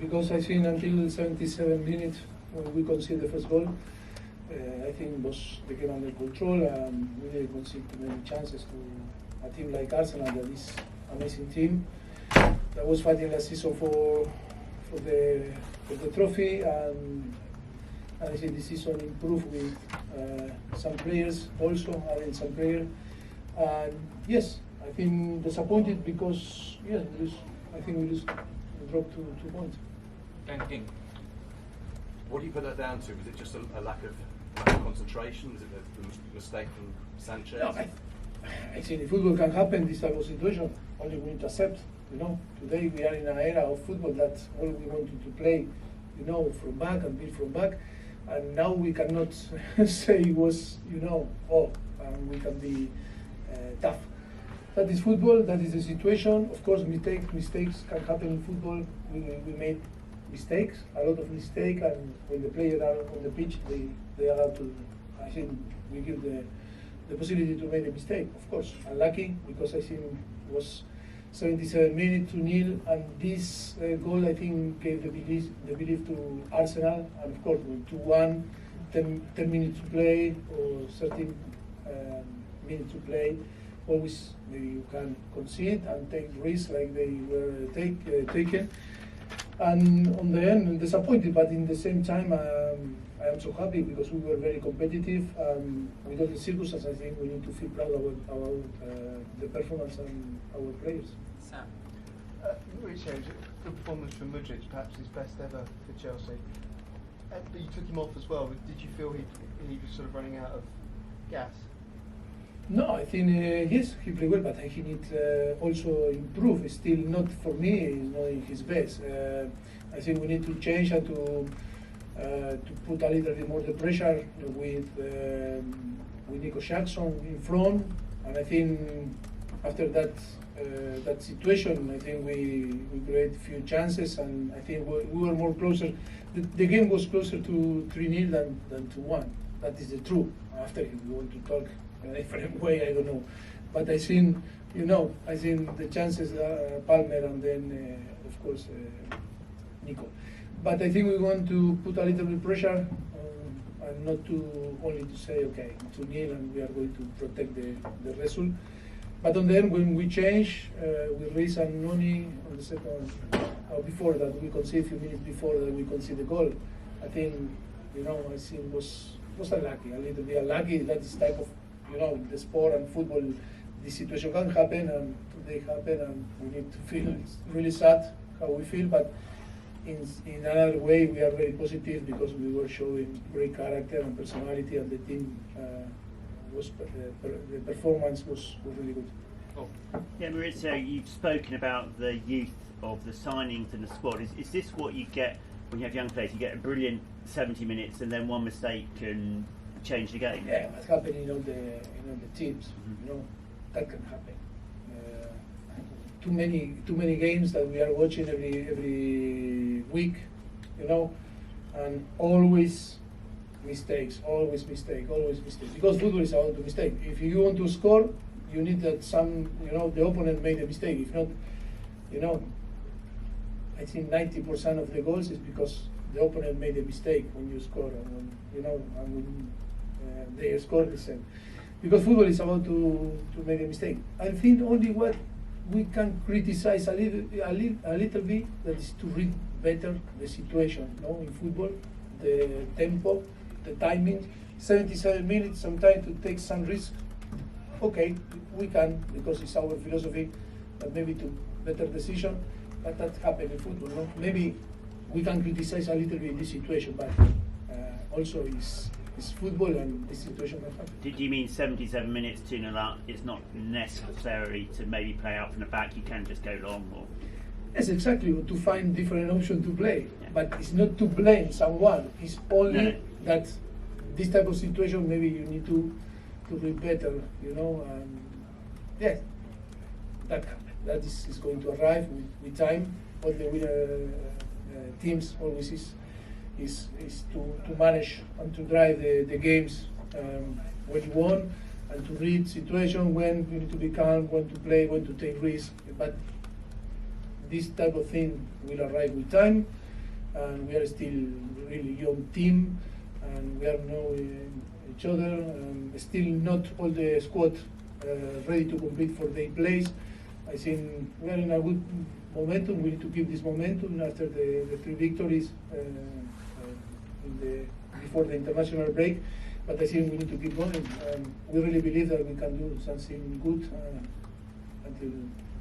because I think until 77 minutes when we conceded the first goal, I think was the game under control. We didn't concede too many chances to a team like Arsenal, that is amazing team that was fighting last season for the trophy, and I think this season improved with some players also, adding some players. And yes, I think disappointed because I think we just dropped 2 points. King, what do you put that down to? Was it just a lack of concentration? Was it the mistake from Sanchez? No, I think the football can happen, this type of situation. Only we need to accept. Today we are in an era of football that all we wanted to play, from back and build from back. And now we cannot say it was, we can be tough. That is football, that is the situation. Of course, mistakes can happen in football. We made mistakes, a lot of mistakes, and when the players are on the pitch, they are allowed to, I think we give the possibility to make a mistake. Of course, unlucky, because I think it was 77 minutes, 2-0, and this goal, I think, gave the belief to Arsenal. And of course, with 2-1, 10 minutes to play, or 13 minutes to play, always maybe you can concede and take risks like they were taken. And on the end, I'm disappointed, but in the same time, I am so happy because we were very competitive. With all the circumstances, I think we need to feel proud about the performance and our players. Sam? Mauricio, good performance from Mudryk, perhaps his best ever for Chelsea. But you took him off as well. Did you feel he was sort of running out of gas? No, I think yes, he played well, but he needs also improve. Still not for me, he's not in his best. I think we need to change and to put a little bit more the pressure with Nico Jackson in front. And I think after that situation, I think we create a few chances, and I think we were more closer. The game was closer to 3-0 than to 1. That is the truth. After, if we want to talk in a different way, I don't know. But I think, I think the chances are Palmer and then, of course, Nico. But I think we want to put a little bit pressure and not to only to say, okay, 2-0 and we are going to protect the result. But on the end, when we change with Reece and Noni on the second, before that, we conceded a few minutes before that we conceded the goal. I think, I think was unlucky, a little bit unlucky. That's type of, the sport and football, this situation can happen, and today happen, and we need to feel really sad how we feel. But in another way, we are very positive because we were showing great character and personality, and the team the performance was really good. Oh. Yeah, Mauricio, you've spoken about the youth of the signings and the squad. Is this what you get when you have young players? You get a brilliant 70 minutes, and then one mistake can change the game. Yeah, that's happening in all the teams. That can happen. Too many games that we are watching every week, and always mistakes. Because football is about the mistake. If you want to score, you need that the opponent made a mistake. If not, I think 90% of the goals is because the opponent made a mistake when you score, and when they score the same. Because football is about to make a mistake. I think only what we can criticize a little bit, that is to read better the situation. In football, the tempo, the timing, 77 minutes, sometimes to take some risk. Okay, we can, because it's our philosophy, but maybe to better decision. But that happens in football. Maybe we can criticize a little bit this situation, but also it's football, and this situation can happen. Did you mean 77 minutes 2-0 up? It's not necessary to maybe play out from the back. You can just go long. Or yes, exactly. To find different options to play, but it's not to blame someone. It's only that this type of situation maybe you need to read better. And yes, that happens. That is going to arrive with time. All the winner teams always is to manage and to drive the games when you won, and to read situation, when you need to be calm, when to play, when to take risks. But this type of thing will arrive with time. and we are still really young team, and we are knowing each other, and still not all the squad ready to compete for their place. I think we are in a good momentum. We need to keep this momentum after the 3 victories before the international break. But I think we need to keep going. We really believe that we can do something good until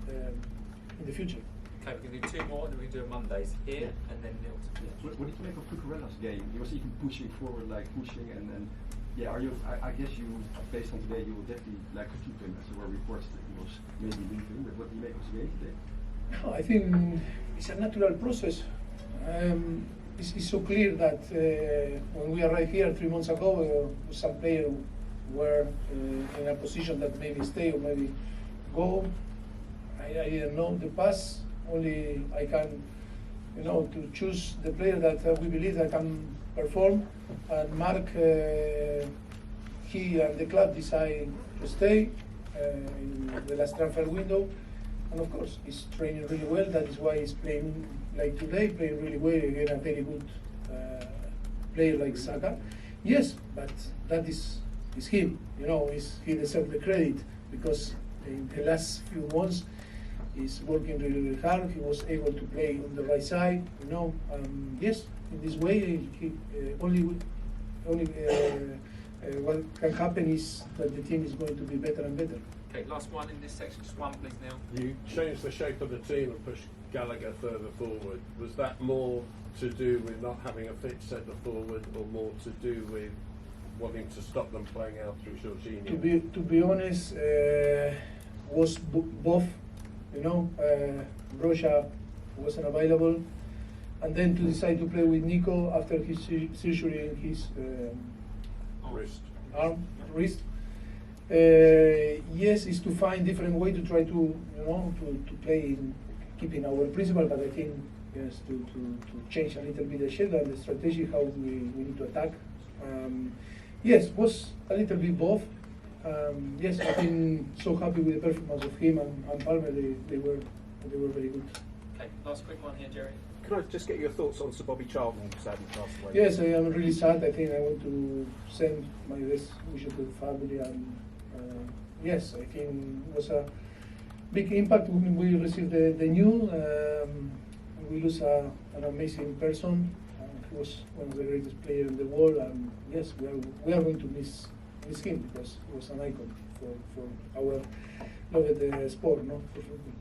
in the future. Okay, we're going to do 2 more, and then we do Mondays here, and then Neil. What did you make of Cucurella's game? He was even pushing forward, like pushing, and yeah. Are you? I guess you, based on today, you will definitely like to keep him. As there were reports that he was maybe leaving. But what do you make of his game today? No, I think it's a natural process. It's so clear that when we arrived here 3 months ago, some players were in a position that maybe stay or maybe go. I didn't know the past. Only I can, to choose the player that we believe that can perform. And Mark, he and the club decide to stay in the last transfer window. And of course, he's training really well. That is why he's playing like today, playing really well against a very good player like Saka. Yes, but that is him. He deserves the credit because in the last few months he's working really, really hard. He was able to play on the right side. Yes, in this way, what can happen is that the team is going to be better and better. Okay, last one in this section. Just one, please, Neil. You changed the shape of the team and pushed Gallagher further forward. Was that more to do with not having a fit centre forward, or more to do with wanting to stop them playing out through Jorginho? To be honest, was both. Rocha wasn't available, and then to decide to play with Nico after his surgery in his wrist. Yes, is to find different way to try to to play keeping our principle, but I think yes to change a little bit the shape and the strategy how we need to attack. Yes, was a little bit both. Yes, I've been so happy with the performance of him and Palmer. They were very good. Okay, last quick one here, Jerry. Can I just get your thoughts on Sir Bobby Charlton, who sadly passed away? Yes, I am really sad. I think I want to send my best wishes to the family, and yes, I think it was a big impact when we received the news. We lose an amazing person. He was one of the greatest players in the world, and yes, we are going to miss him because he was an icon for our loved sport, for football.